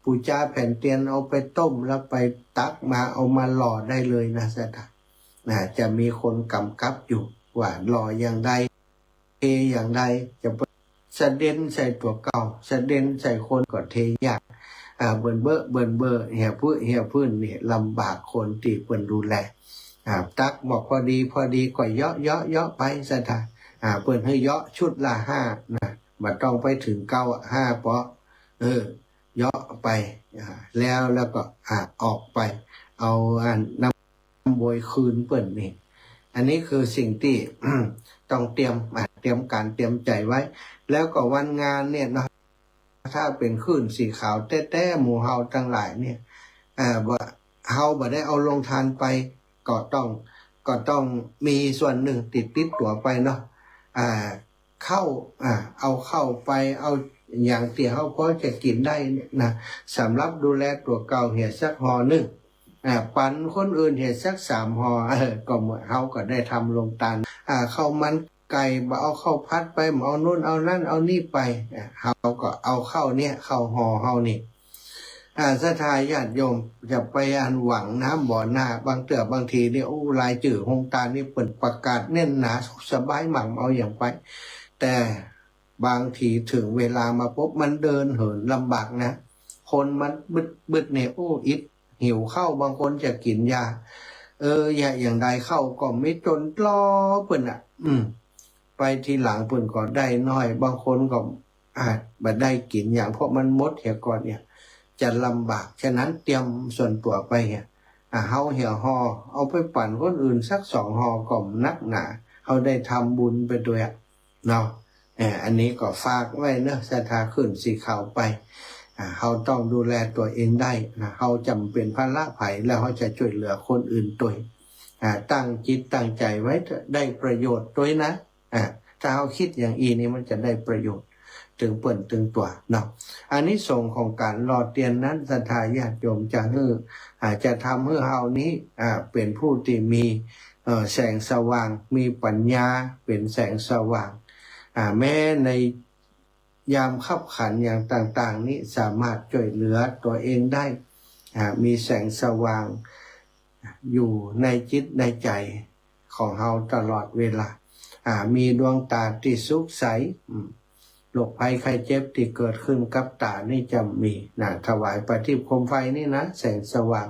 ปูจาแผ่นเตียนเอาไปต้มแล้วไปตักมาเอามาหล่อได้เลยนะสัตว์จะมีคนกำกับอยู่ว่าหล่ออย่างใดอย่างใดจะเสด็นใส่ตัวเก่าเสด็นใส่คนก็เทยากเบิ่นเบ้อเหี่ยพื้นเนี่ยลำบากคนที่เปิ้นดูแลตักบอกพอดีก็เยาะไปซะท่าเปิ้นให้เยาะชุดละ5นะบ่ต้องไปถึง9 5เปาะเยาะไปแล้วก็ออกไปเอาน้ำบวยคืนเปิ้นนี่อันนี้คือสิ่งที่ ต้องเตรียมการเตรียมใจไว้แล้วก็วันงานเนี่ยเนาะถ้าเป็นคลื่นสีขาวแต้ๆหมู่เฮาทั้งหลายเนี่ยว่าเฮาบ่ได้เอาลงทานไปก็ต้องมีส่วนหนึ่งติดตัวไปเนาะเข้าเอาเข้าไปเอาอย่างที่เฮาพอจะกินได้นะสำหรับดูแลตัวเก่าเหี่ยสักห่อนึงปันคนอื่นเหี่ยสัก3ห่อก็เฮาก็ได้ทำลงทานข้าวมันไก่บ่เอาข้าวพัดไปบ่เอานู่นเอานั่นเอานี่ไปเฮาก็เอาข้าวเนี่ยข้าวห่อเฮานี่ศรัทธาญาติโยมจะไปหวังน้ำบ่อหน้าบางบางทีนี่รายจื่อโฮงตานี่เปิดประกาศแน่นหนาสบายหมั่งเอาอย่างไปแต่บางทีถึงเวลามาปุ๊บมันเดินเหินลำบากนะคนมันบึดเนี่ยอิดหิวข้าวบางคนจะกินยาอย่างใดเข้าก็ไม่จนรอเปิ้นไปทีหลังเปิ้นก็ได้น้อยบางคนก็บ่ได้กินอย่างเพราะมันหมดเหี่ยก่อนเนี่ยจะลำบากฉะนั้นเตรียมส่วนตัวไปเฮาเหี่ยวห่อเอาไปปั่นคนอื่นสัก2ห่อก็นักหนาเฮาได้ทำบุญไปด้วยเนาะอันนี้ก็ฝากไว้เนอะศรัทธาขึ้นสีขาวไปเฮาต้องดูแลตัวเองได้เฮาจำเป็นภาระไผแล้วเฮาจะช่วยเหลือคนอื่นตัวตั้งจิตตั้งใจไว้ได้ประโยชน์ด้วยนะถ้าเฮาคิดอย่างนี้มันจะได้ประโยชน์ถึงเปิ่นถึงตัวเนาะอันนี้ส่งของการรอเตียนนั้นศรัทธาญาติโยมจะทำให้เฮานี้เป็นผู้ที่มีแสงสว่างมีปัญญาเป็นแสงสว่างแม้ในยามขับขันอย่างต่างๆนี้สามารถช่วยเหลือตัวเองได้มีแสงสว่างอยู่ในจิตในใจของเฮาตลอดเวลามีดวงตาที่สุขใส โรคภัยไข้เจ็บที่เกิดขึ้นกับตานี่จะมีนะถวายประทีปโคมไฟนี่นะแสงสว่าง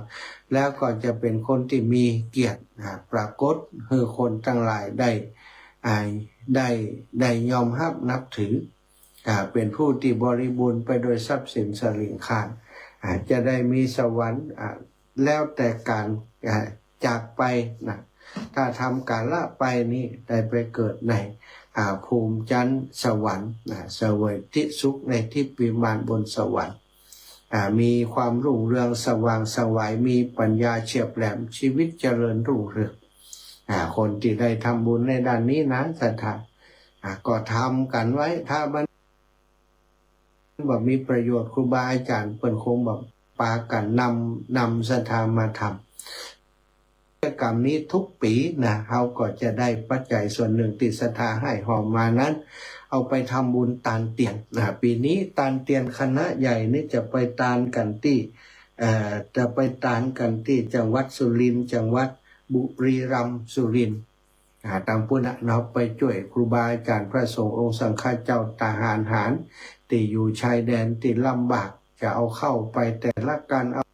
แล้วก็จะเป็นคนที่มีเกียรตินะปรากฏให้คนทั้งหลายได้ยอมรับนับถือเป็นผู้ที่บริบูรณ์ไปโดยทรัพย์สินสลิงคารจะได้มีสวรรค์แล้วแต่การจากไปนะถ้าทำการละไปนี้ได้ไปเกิดในภูมิจันทร์สวรรค์เสวยที่สุขในที่วิมานบนสวรรค์มีความรุ่งเรืองสว่างไสวมีปัญญาเฉียบแหลมชีวิตเจริญรุ่งเรืองคนที่ได้ทำบุญในด้านนี้นะศรัทธาก็ทำกันไว้ถ้ามันแบบมีประโยชน์ครูบาอาจารย์เปิ่นคงแบบปากันนำศรัทธามาทำกิจกรรมนี้ทุกปีนะเขาก็จะได้ปัจจัยส่วนหนึ่งติดศรัทธาให้หอมมานั้นเอาไปทำบุญตานเตียนนะปีนี้ตานเตียนคณะใหญ่นี่จะไปตานกันที่จะไปตานกันที่จังหวัดสุรินทร์จังหวัดบุรีรัมย์สุรินทร์ตามปุณณะไปช่วยครูบาอาจารย์พระสงฆ์องค์สังฆเจ้าทหารหารที่อยู่ชายแดนที่ลำบากจะเอาเข้าไปแต่ละการเอา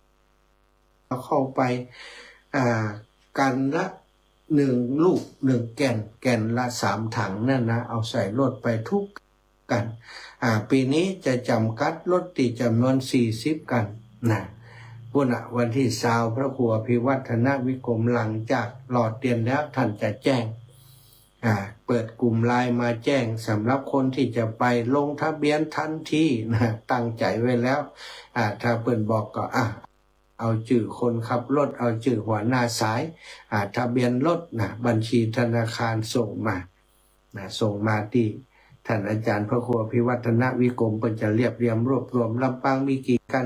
เข้าไปกันละ1 ลูก1 แก่นละ3 ถังนั่นนะเอาใส่รถไปทุกกันปีนี้จะจำกัดรถติจำนวน40 กันนะปุณะวันที่20พระครูอภิวัฒนวิกรมหลังจากหลอดเตียนแล้วท่านจะแจ้งเปิดกลุ่มไลน์มาแจ้งสำหรับคนที่จะไปลงทะเบียนทันทีนะตั้งใจไว้แล้วถ้าเปิดบอกก็เอาชื่อคนขับรถเอาชื่อหัวหน้าสายทะเบียนรถนะบัญชีธนาคารส่งมาที่ท่านอาจารย์พระครูอภิวัฒนวิกรมเพิ่นจะเรียบเรียงรวบรวมลำปางมีกี่กั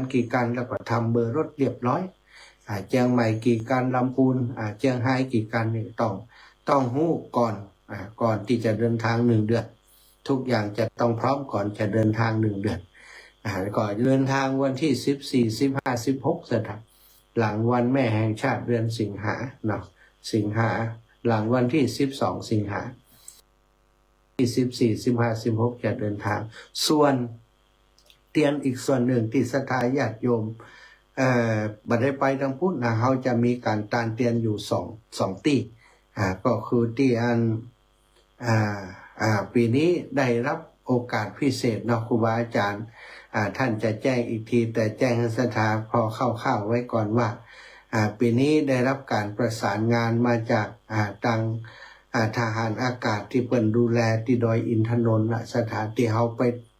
นแล้วก็ทำเบอร์รถเรียบร้อยเชียงใหม่กี่กันลำพูนเชียงรายกี่กันนี่ต้องฮู้ก่อนที่จะเดินทาง1 เดือนทุกอย่างจะต้องพร้อมก่อนจะเดินทาง1 เดือนก่อนเดินทางวันที่14 15 16สถานหลังวันแม่แห่งชาติเดือนสิงหาเนาะสิงหาหลังวันที่12 สิงหาที่14 15 16จะเดินทางส่วนเตียนอีกส่วนหนึ่งที่ศรัทธาญาติโยมบัดได้ไปทางพุทธนะเขาจะมีการตานเตียนอยู่2 ที่ก็คือที่ปีนี้ได้รับโอกาสพิเศษเนาะครูบาอาจารย์ท่านจะแจ้งอีกทีแต่แจ้งให้ศรัทธาพอเข้าไว้ก่อนว่าปีนี้ได้รับการประสานงานมาจากทางทหารอากาศที่เปิ่นดูแลที่ดอยอินทนนท์สถานที่เขา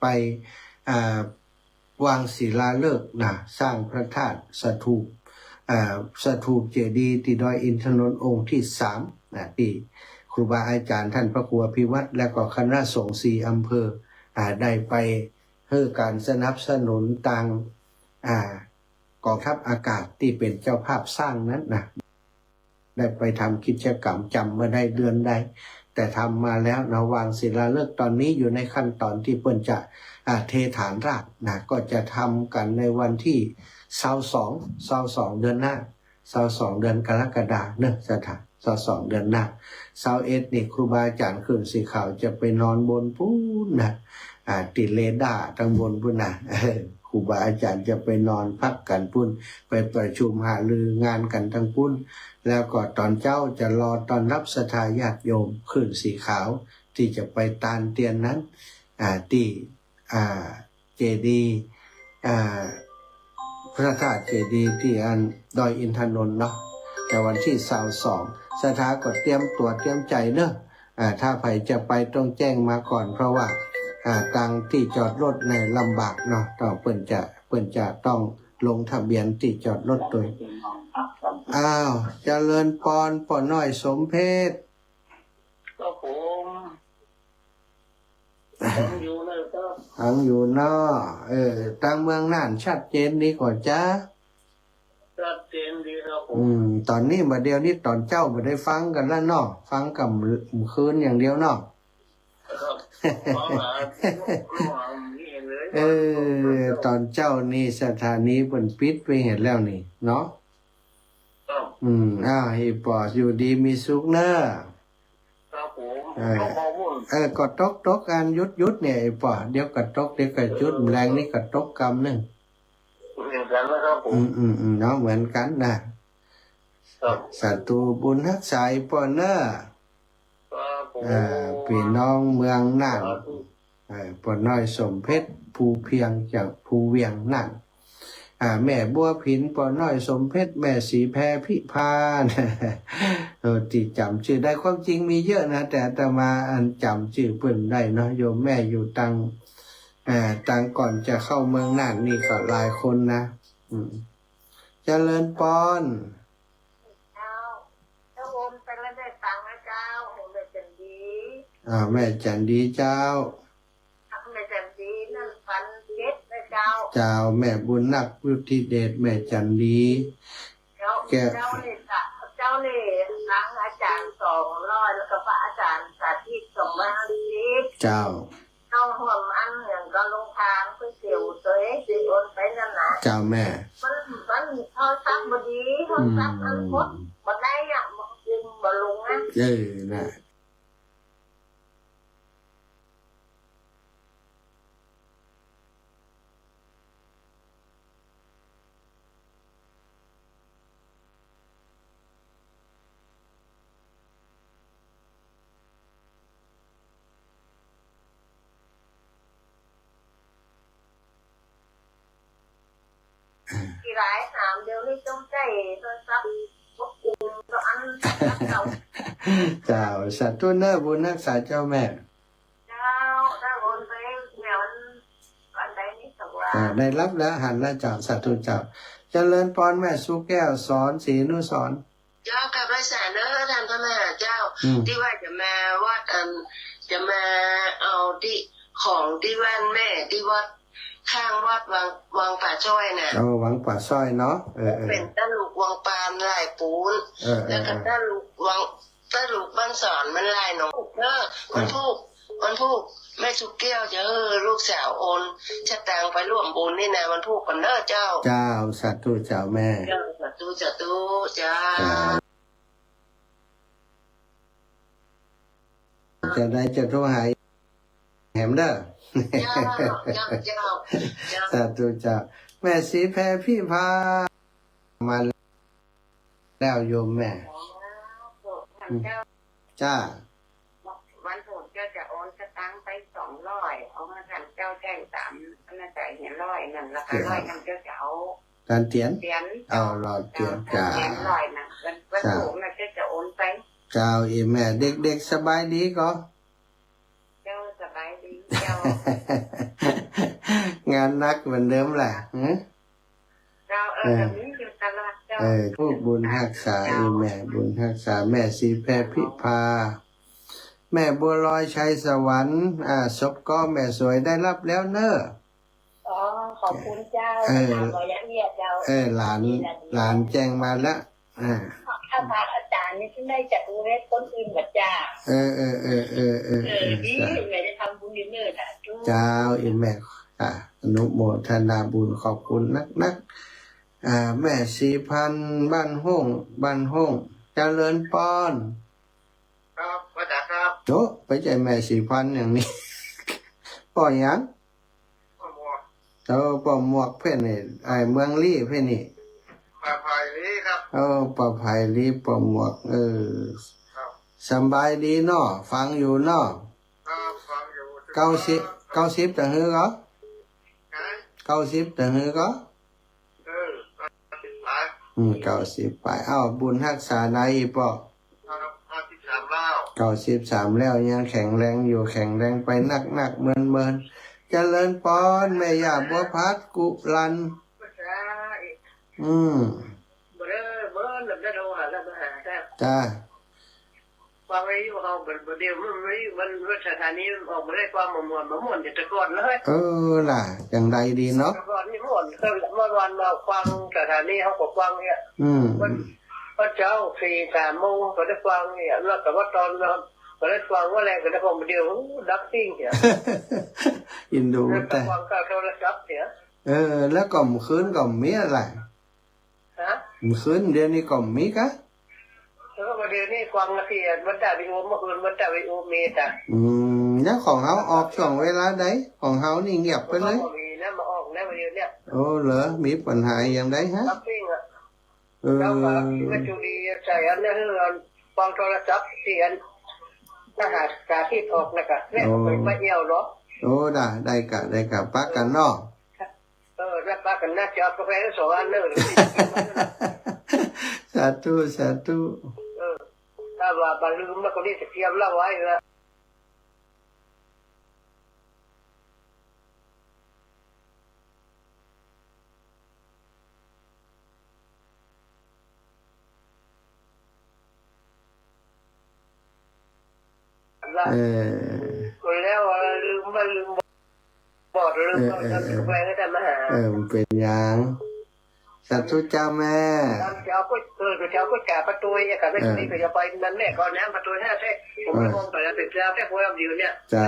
ไปวางศิลาฤกษ์สร้างพระธาตุสถูปเจดีย์ที่ดอยอินทนนท์องค์ที่3ที่ครูบาอาจารย์ท่านพระครูอภิวัตรและก็คณะสงฆ์4 อำเภอได้ไปให้การสนับสนุนทางกองทัพอากาศที่เป็นเจ้าภาพสร้างนั้นได้ไปทำกิจกรรมจำมาได้เดือนใดแต่ทำมาแล้วระวางศิลาฤกษ์ตอนนี้อยู่ในขั้นตอนที่เพิ่นจะเทฐานรากก็จะทำกันในวันที่22เดือนหน้า22เดือนกรกฎาคมสถาน22เดือนหน้า21นี่ครูบาอาจารย์ขึ้นสีขาวจะไปนอนบนปูนติดเรดาร์ทั้งบนปุ้นครูบาอาจารย์จะไปนอนพักกันปุ้นไปประชุมหารืองานกันทั้งปุ้นแล้วก็ตอนเจ้าจะรอตอนรับศรัทธาญาติโยมขึ้นสีขาวที่จะไปตานเตียนนั้นที่เจดีย์พระธาตุเจดีย์ที่ดอยอินทนนท์เนาะแต่วันที่22ศรัทธาก็เตรียมตัวเตรียมใจเนอะถ้าใครจะไปต้องแจ้งมาก่อนเพราะว่าตังที่จอดรถในลำบากเนาะต้องเปิ้นจะต้องลงทะเบียนที่จอดรถโดยเจริญพรป่อน้อยสมเพชรก็ผมอยู่เลยก็ทั้งอยู่นอทางเมืองน่านชัดเจนดีกว่าจ้าชัดเจนดีครับผมตอนนี้มาเดียวนี้ตอนเจ้ามาได้ฟังกันแล้วเนาะฟังกับคืนอย่างเดียวเนาะตอนเจ้านี่สถานีเปิ่นปิดไปเห็นแล้วนี่เนาะให้ปอดอยู่ดีมีสุขเนอะครับผมหลวงพ่อพูด ก็ตกการยุดเนี่ยไอ้ป่อเดี๋ยวก็ตกเดี๋ยวก็ยุดแรงนี่ก็ตกกำนึง เหมือนกันนะครับผม เนาะเหมือนกันนะศัตรูบุญฮักษายป่อเนอ ครับผม พี่น้องเมืองน่านป่อน้อยสมเพชรภูเพียงจากภูเวียงน่านแม่บัวผินป่อน้อยสมเพชรแม่สีแพรพิพานติจำชื่อได้ความจริงมีเยอะนะแต่อาตมาจำชื่อเพิ่นได้เนาะโยมแม่อยู่ตังก่อนจะเข้าเมืองน่านนี่ก็หลายคนนะเจริญปอน เจ้าโอมไปแล้วได้ตังค์นะเจ้าโอมเลยจันดี แม่จันดีเจ้า เลยจันดีนั่นฟันเจ็ดนะเจ้า เจ้าแม่บุญนักวุฒิเดชแม่จันดี เจ้าเลยเจ้าเลยล้างอาจารย์200แล้วก็พระอาจารย์สาธิต250 เจ้า เข้าห่วมอันอย่างก็ลงทางเพื่อเสียวตัวเองสิโอนไปนั่นนะ เจ้าแม่ มันโทรศัพท์บดีโทรศัพท์อันพดบ่ได้อ่ะมันยิงบ่ลงนะ นะกี่หลายถามเดี๋ยวนี้ต้องใจโทรศัพท์พวกกูก็อันเก่า เจ้าสัตว์ตัวเนอบุญนักษาเจ้าแม่ เจ้าถ้าโอนไปแมววันใดนี้สักวัน ได้รับแล้วหันแล้วเจ้าสัตว์ตัวเจ้าเจริญพรแม่สุแก้วสอนศรีนุสรณ์ เจ้ากับไรแสนเนอะท่านพระแม่เจ้า ที่ว่าจะมาวัดจะมาเอาที่ของที่บ้านแม่ที่วัดข้างวัดวังป่าจ้อยน่ะ เอาหวังป่าสร้อยเนาะเป็นตะลุกวังปามลายปูนแล้วก็ตะลุกบ้านสอนมันลายหนองเนอะมันพูกแม่สุกแก้วจะลูกสาวโอนชะตางไปร่วมบุญนี่นะมันพูกกันเนอะเจ้า เจ้าสัตว์ตัวเจ้าแม่ เจ้าสาธุเจ้า จะได้จะโทรหาแหมเด้อ เจ้าสาธุเจ้าแม่สีแพรพี่พามาแล้วโยมแม่จ้า วันโผล่เจ้าจะโอนสตังค์ไป200เอามาทำเจ้าแจ้ง3อันนั้นจ่ายเห็น100นั่นแล้วก็100นั่นเจ้าจะเอา การเตียน เตียน เอาหลอดเตียนจ้า เตียน100นะวันโผล่น่ะเจ้าจะโอนไป เจ้าอีแม่เด็กๆสบายดีก็ เจ้าสบายดีเจ้าง านนักเหมือนเดิมแหละ เจ้าแบบนี้อยู่ตลอดเจ้า ผู้บุญรักษาอีแม่บุญรักษาแม่สีแพรพิพาแม่บัวลอยชัยสวรรค์ศพก็แม่สวยได้รับแล้วเนอะ อ๋อขอบคุณเจ้าขอยันเยียดเจ้า หลานแจ้งมาแล้วถ้าพระอาจารย์นี่ที่ได้จัดดูแลคนอื่นแบบจ้าดีแม่จะทำบุญดินเนอร์ค่ะ เจ้าอีแม่อนุโมทนาบุญขอบคุณนักแม่สีพันบ้านห้องเจริญปอน ครับอาจารย์ครับ โจ้ไปใจแม่สีพันอย่างนี้ ปล่อยยัง พ่อหมวก ปอหมวกเพื่อนนี่เมืองลี่เพื่อนนี่ ปลาพายนี้ครับ ปอภัยลี่ปอหมวกครับ สบายดีเนาะฟังอยู่เนาะ ครับฟังอยู่ 90แต่ฮือก็90แต่ฮือก็90ไปบุญรักษาในปอ 93แล้วยังแข็งแรงอยู่แข็งแรงไปนักเมินเจริญปอนแม่ย่าบัวพัดกุลันเบอร์แบบนั้นเราแล้วมาหาจ้า ฟังไว้อยู่เขาเดี๋ยวมันสถานีออกมาได้ความม่วนแต่ก่อนเลย ล่ะอย่างใดดีเนาะ ก่อนนี่ม่วนเมื่อวันเราฟังสถานีเขาก็ฟังเนี่ยพระเจ้า4-3 โมงก็ได้ฟังเนี่ยแล้วแต่ว่าตอนก็ได้ฟังว่าแรงก็ได้ฟังเดียวดับติ้งเนี่ย อินดูแต่ ฟังก็โทรศัพท์เนี่ยแล้วก็คืนก็มีอะไร ฮะ คืนเดี๋ยวนี้ก็มีกะ แล้วก็ไป ประเดี๋ยวนี้กวางนาทีมันได้วิโอเมื่อคืนมันได้วิโอเมตอ่ะ แล้วของเฮาออกช่วงเวลาใดของเฮานี่เงียบไปเลย มีนะมาออกนะประเดี๋ยวเนี้ย โอ้เหรอมีปัญหาอย่างใดฮะ รับปิ้งอ่ะ เออ แล้วก็จุลีใส่อันนั้นฟังโทรศัพท์เสียนทหารสาธิตออกนะกะเนี่ยไปเอี่ยวเนาะ โอ้ได้กะปักกันเนาะ แล้วป้ากันน่าจะเอากาแฟสองอันเนอะ สาธุ ถ้าว่าบาลืมแล้วก็นี่จะเตรียมเล่าไว้ละแล้วลืมบอกลืมเอากาแฟก็จะมาหา มันเป็นอย่างสาธุเจ้าแม่ เจ้าก็จ่าประตูเนี่ยกับไม่ถึงนี่ก็จะไปนั่นแม่ก่อนนะประตูห้าเส้นผมไม่มองต่อแล้วติดแล้วแค่พวกเราอยู่เนี่ย จ้า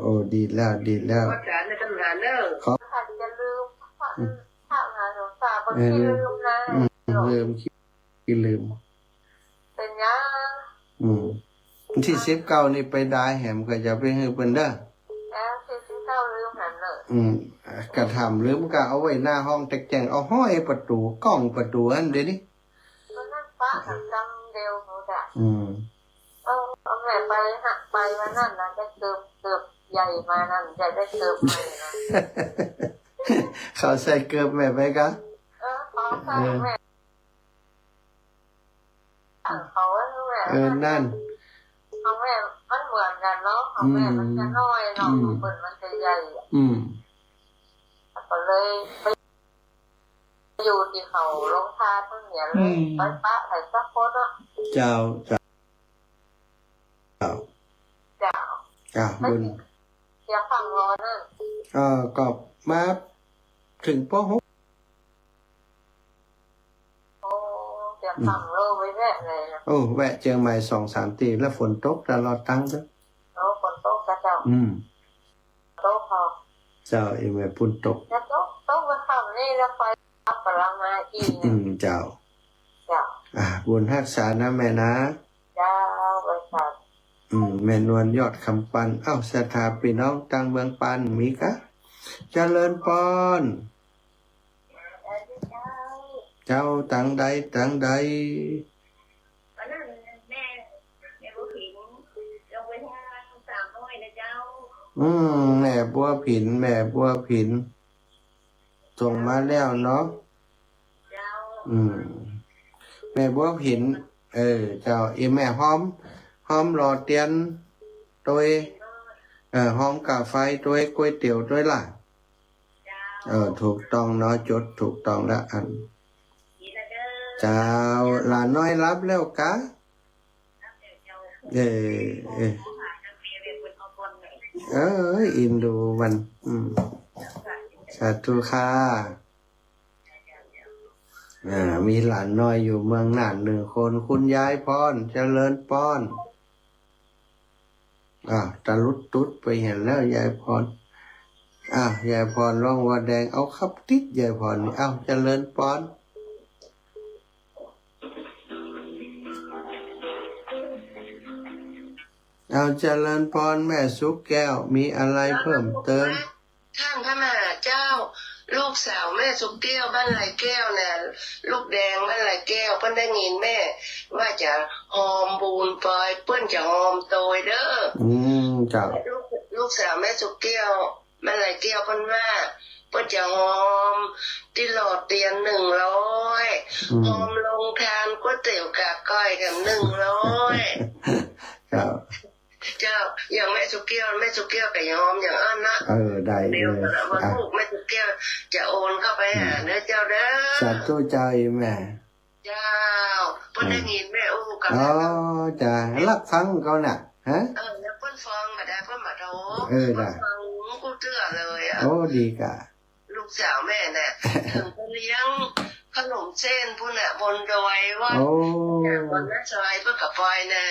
โอ้ดีแล้ว ก็จ่าในตำนานเนอะ ค่ะจะลืมถามหาหลวงตาบางทีลืมนะ ลืม เป็นยัง ที่19นี่ไปได้แหมก็จะไปให้เพิ่นเด้อ แล้วที่เจ้าลืมหันเลย กระทำลืมก็เอาไว้หน้าห้องแตกแจงเอาห้อยประตูกล้องประตูอันเดี๋ยวนี้ ก็นั่นป้าหักจำเดียวหนูจ้ะเอาแม่ไปหักไปวันนั้นนะจะเกือบใหญ่มานั่นจะได้เกือบใหม่นะ เขาใส่เกือบแม่ไปกะ เขาใส่แม่เขาว่าแม่ นั่น ของแม่มันเหมือนกันเนาะของแม่มันจะน้อยเนาะของเปิดมันจะใหญ่ก็เลยไปอยู่ที่เขาลงทาทั้งเนี่ยเลยไปปะไหนสักคนอ่ะ เจ้า บุญเสียฝั่งรอนั่นก็มาถึงป.6โอ้เสียฝั่งโลไว้แวะเลยนะแวะเชียงใหม่ 2-3 ตีแล้วฝนตกตลอดตั้งเด้อฝนตกกระเจ้าโต๊ะพอเจ้าแม่ปุ่นตกแล้วโต๊ะมาทำนี่แล้วไฟอัปปะมาอีกเจ้าบุญรักษานะแม่นะเจ้าบริษัทแม่นวลยอดคำปันสถาพี่น้องตังเมืองปันมีกะเจริญปอนเจ้าตังใดวันนั้นแม่บุผินลงไปทาง300นะเจ้าแม่บัวผินส่งมาแล้วเนาะเจ้าแม่บัวผินเจ้าแม่หอมหล่อเตียนตัวหอมกาไฟตัวก๋วยเตี๋ยวตัวล่ะถูกต้องเนาะจดถูกต้องแล้วอันเจ้าหลานน้อยรับแล้วกะอินดูมันสาธุค่ะมีหลานน้อยอยู่เมืองน่าน1 คนคุณยายพรเจริญป้อนตะลุดตุ๊ดไปเห็นแล้วยายพรยายพรร้องว่าแดงเอาครับติดยายพรนี่เจริญป้อนเจริญพรแม่สุกแก้วมีอะไรเพิ่มเติมท่านพระมหาเจ้าลูกสาวแม่สุกแก้วบ้านไหลแก้วเนี่ยลูกแดงบ้านไหลแก้วเพิ่นได้ยินแม่ว่าจะหอมบูนปอยเพิ่นจะหอมโตยเด้อจ้าลูกสาวแม่สุกแก้วบ้านไหลแก้วเพิ่นว่าเพิ่นจะหอมที่หลอดเตียน100หอมลงทานก๋วยเตี๋ยวกากก้อยกับ100ครับเจ้าอย่างแม่สุกแก้วกับยอมอย่างอันนะได้เดี๋ยววันลูกแม่สุกแก้วจะโอนเข้าไปหาเด้อเจ้าเด้อสาธุเจ้าแม่เจ้าเพิ่นได้ยินแม่อู้กับจ้ารับฟังเขาน่ะฮะแล้วเพิ่นฟังก็ได้เพิ่นมาโทรได้ฟังกูเตื้อเลยดีกะลูกสาวแม่น่ะถึงไปเลี้ยงขนมเส้นพุ่นน่ะบนดอยว่าบนแม่ซอยเพิ่นก็ปล่อยน่ะ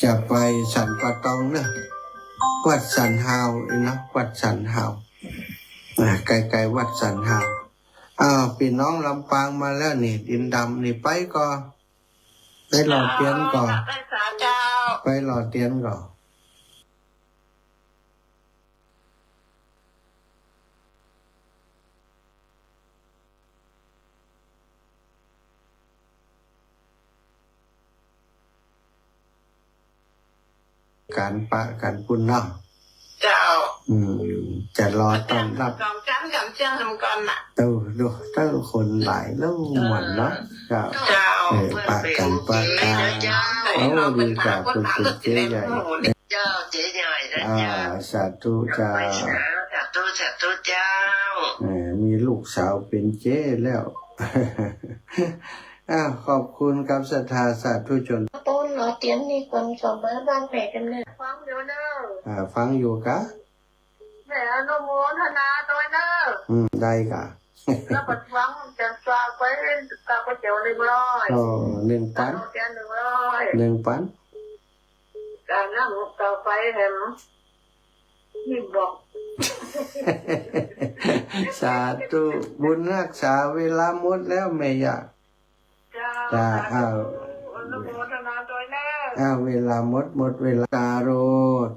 จะไปสันปะตองเนอะวัดสันหาวเนาะวัดสันหาวไกลๆวัดสันหาวพี่น้องลำปางมาแล้วนี่ดินดำนี่ไปก่อนไปหล่อเตียนก่อน ไปสาเจ้า ไปหล่อเตียนก่อนการปะกันปุ่นเนาะ เจ้า จะรอต้อนรับ กำจันกำเจ้าทำก่อนน่ะ ดูตั้งคนหลายแล้วหมดเนาะเจ้า เจ้า ปะกันปะกัน เจ้า โอ้ดีกับคุณเจ๊ใหญ่ เจ้าเจ๊ใหญ่นะเจ้า สาธุเจ้า สาธุเจ้า มีลูกสาวเป็นเจ๊แล้ว ขอบคุณครับศรัทธาสาธุชน ต้นหล่อเตียนนี่คนสมมาบ้านแม่กันเนี่ยฟังอยู่เนอะ ฟังอยู่กะ แม่อนุโมทนาตัวเนอะ ได้กะ แล้วปัดฟังจะฝากไปกับก๋วยเตี๋ยว100 1 ปัน เตียน100 1 ปัน การนั่งต่อไปเห็นนี่บอก สาธุบุญรักษาเวลาหมดแล้วแม่ยะ จ้าอนุโมทนาตัวเนอะ เวลาหมดเวลาตาโร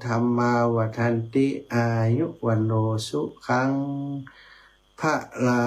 ธรรมาวัฏันติอายุวันโนสุขังพระลา